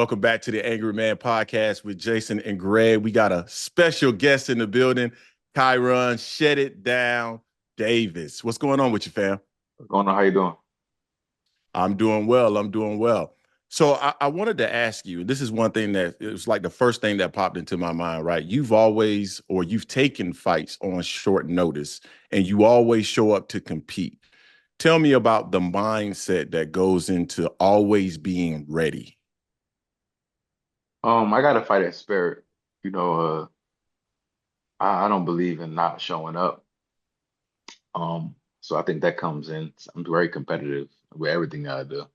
Welcome back to the Angry Man Podcast with Jason and Greg. We got a special guest in the building, Kyrone Shut It Down Davis. What's going on with you, fam? What's going on? How you doing? I'm doing well. I'm doing well. So I wanted to ask you, this is one thing that it was like the first thing that popped into my mind, right? You've taken fights on short notice and you always show up to compete. Tell me about the mindset that goes into always being ready. I got to fight that spirit. You know, I don't believe in not showing up. So I think that comes in. I'm very competitive with everything that I do.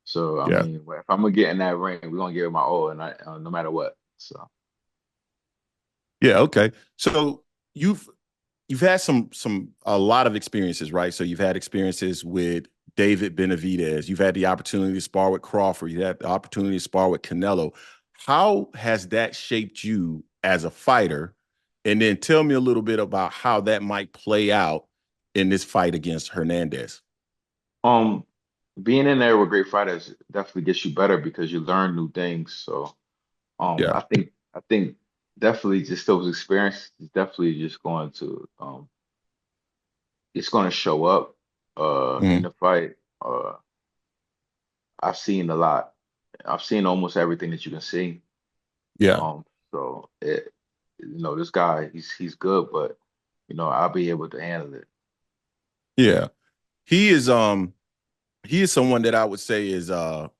So I Yeah. mean, if I'm gonna get in that ring, we're gonna give it my all, and no matter what. So Yeah, okay. So you've you've had some a lot of experiences, right? So you've had experiences with David Benavidez. You've had the opportunity to spar with Crawford. You had the opportunity to spar with Canelo. How has that shaped you as a fighter? And then tell me a little bit about how that might play out in this fight against Hernandez. um, being in there with great fighters definitely gets you better because you learn new things. So Yeah. I think definitely just those experiences is definitely just going to it's going to show up in Mhm. the fight. Uh, I've seen a lot. I've seen almost everything that you can see. Yeah. So this guy, he's good, but I'll be able to handle it. Yeah. He is he is someone that I would say is a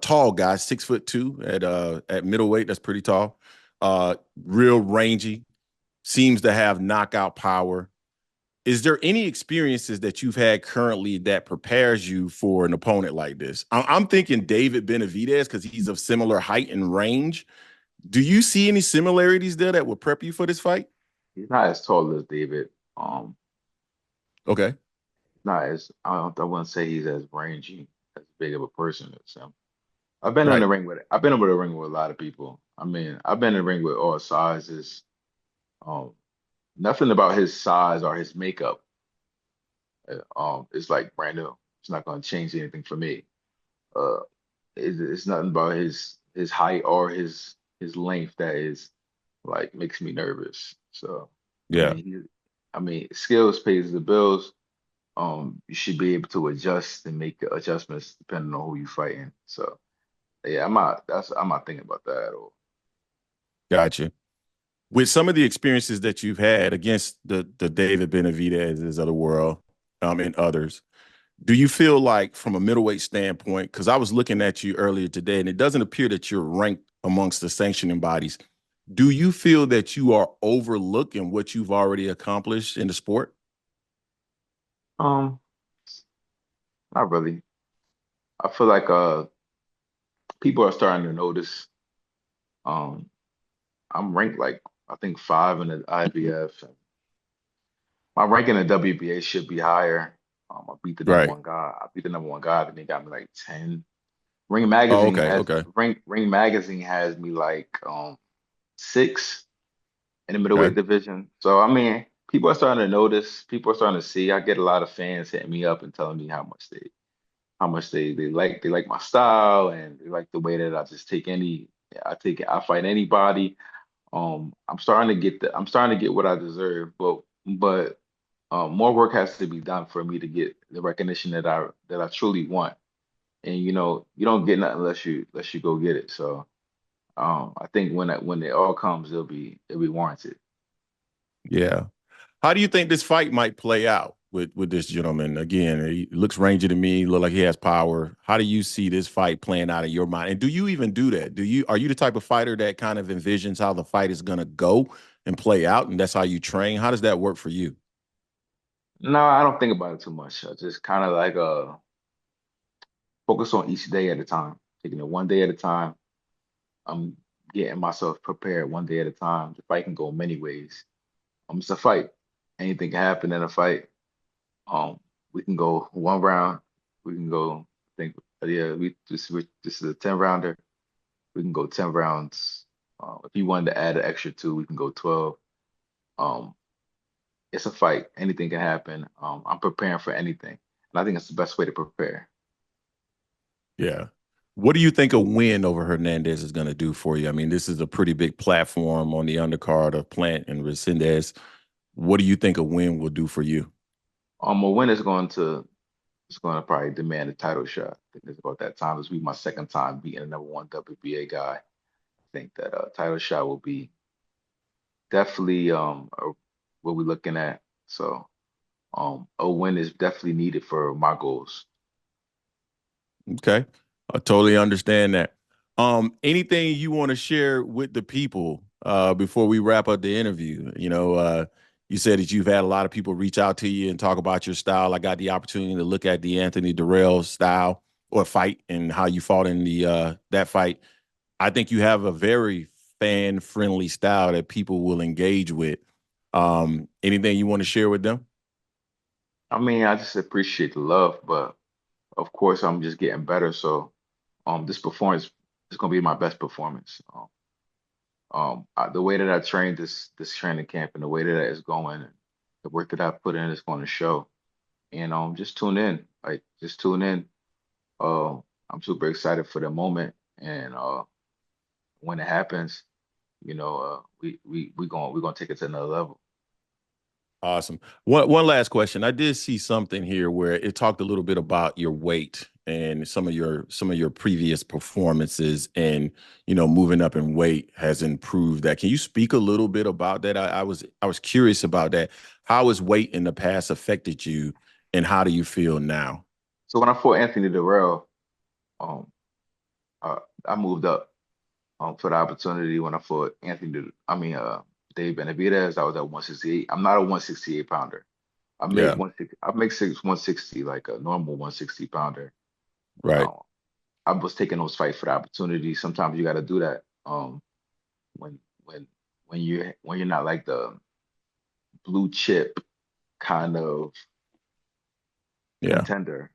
tall guy, 6'2" at middleweight. That's pretty tall. Real rangy, seems to have knockout power. Is there any experiences that you've had currently that prepares you for an opponent like this? I'm thinking David Benavidez because he's of similar height and range. Do you see any similarities there that would prep you for this fight? He's not as tall as David. Okay. Not as I wouldn't say he's as rangy, as big of a person as him. Right. I've been in the ring with a lot of people. I mean, I've been in the ring with all sizes. Um, Nothing about his size or his makeup is like brand new. It's not going to change anything for me. Uh, it's nothing about his height or his length that is like makes me nervous. So I Yeah. mean skills pays the bills. You should be able to adjust and make adjustments depending on who you're fighting. So yeah, I'm not thinking about that at all. Gotcha. With some of the experiences that you've had against the David Benavidez's of the world, and others, do you feel like from a middleweight standpoint, because I was looking at you earlier today, and it doesn't appear that you're ranked amongst the sanctioning bodies. Do you feel that you are overlooking what you've already accomplished in the sport? Um, Not really. I feel like people are starting to notice. Um, I'm ranked like I think five in the IBF. My rank in the WBA should be higher. I beat the number Right. one guy. I beat the number one guy, and they got me like 10. Oh, okay. Okay. Ring Magazine has me like six in the middleweight Okay. division. So I mean, people are starting to notice. People are starting to see. I get a lot of fans hitting me up and telling me how much they like my style and they like the way that I fight anybody. I'm starting to get what I deserve, but more work has to be done for me to get the recognition that I truly want. And you don't get nothing unless you go get it. So I think when it all comes, it'll be warranted. Yeah. How do you think this fight might play out with this gentleman? Again, he looks rangy to me, look like he has power. How do you see this fight playing out in your mind? And do you even do that? Are you the type of fighter that kind of envisions how the fight is gonna go and play out, and that's how you train? How does that work for you? No, I don't think about it too much. I just kind of like focus on each day at a time, taking it one day at a time. I'm getting myself prepared one day at a time. The fight can go many ways. It's a fight. Anything can happen in a fight. Um, we can go one round. We can go. I think yeah. This is a 10 rounder. We can go 10 rounds. If you wanted to add an extra two, we can go 12. Um, it's a fight. Anything can happen. I'm preparing for anything, and I think it's the best way to prepare. Yeah. What do you think a win over Hernandez is going to do for you? I mean, this is a pretty big platform on the undercard of Plant and Resendez. What do you think a win will do for you? A win is going to probably demand a title shot. I think it's about that time. This will be my second time beating a number one WBA guy. I think that title shot will be definitely what we're looking at. So a win is definitely needed for my goals. Okay. I totally understand that. Anything you want to share with the people before we wrap up the interview? You said that you've had a lot of people reach out to you and talk about your style. I got the opportunity to look at the Anthony Durrell style or fight and how you fought in the that fight. I think you have a very fan friendly style that people will engage with. Anything you want to share with them? I mean, I just appreciate the love, but of course, I'm just getting better. So, this performance is gonna be my best performance. The way that I trained this training camp and the way that it's going, and the work that I put in is going to show. And just tune in, like just tune in. Uh, I'm super excited for the moment, and when it happens, we're gonna take it to another level. Awesome. One last question. I did see something here where it talked a little bit about your weight and some of your previous performances and moving up in weight has improved that. Can you speak a little bit about that? I was curious about that. How has weight in the past affected you and how do you feel now? So when I fought Anthony Durrell, um, I moved up for the opportunity when I fought David Benavidez. I was at 168. I'm not a 168 pounder. Yeah, I make 160 like a normal 160 pounder. right. Um, I was taking those fights for the opportunity. Sometimes you got to do that. When when when you're not like the blue chip kind of Yeah. contender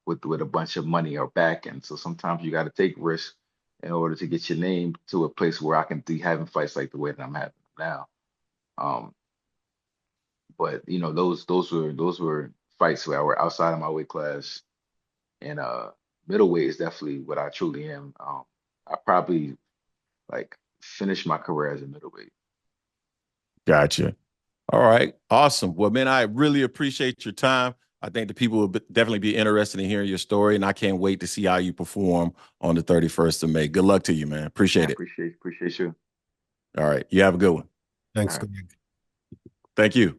with a bunch of money or back end. So sometimes you got to take risks in order to get your name to a place where I can be having fights like the way that I'm having them now. Um, but those were fights where I were outside of my weight class, and middleweight is definitely what I truly am. I probably like finished my career as a middleweight. Gotcha. All right. Awesome. Well, man, I really appreciate your time. I think the people will definitely be interested in hearing your story, and I can't wait to see how you perform on the 31st of May. Good luck to you, man. Man, Appreciate it. appreciate you. All right. You have a good one. All Thanks, right. Greg. Thank you.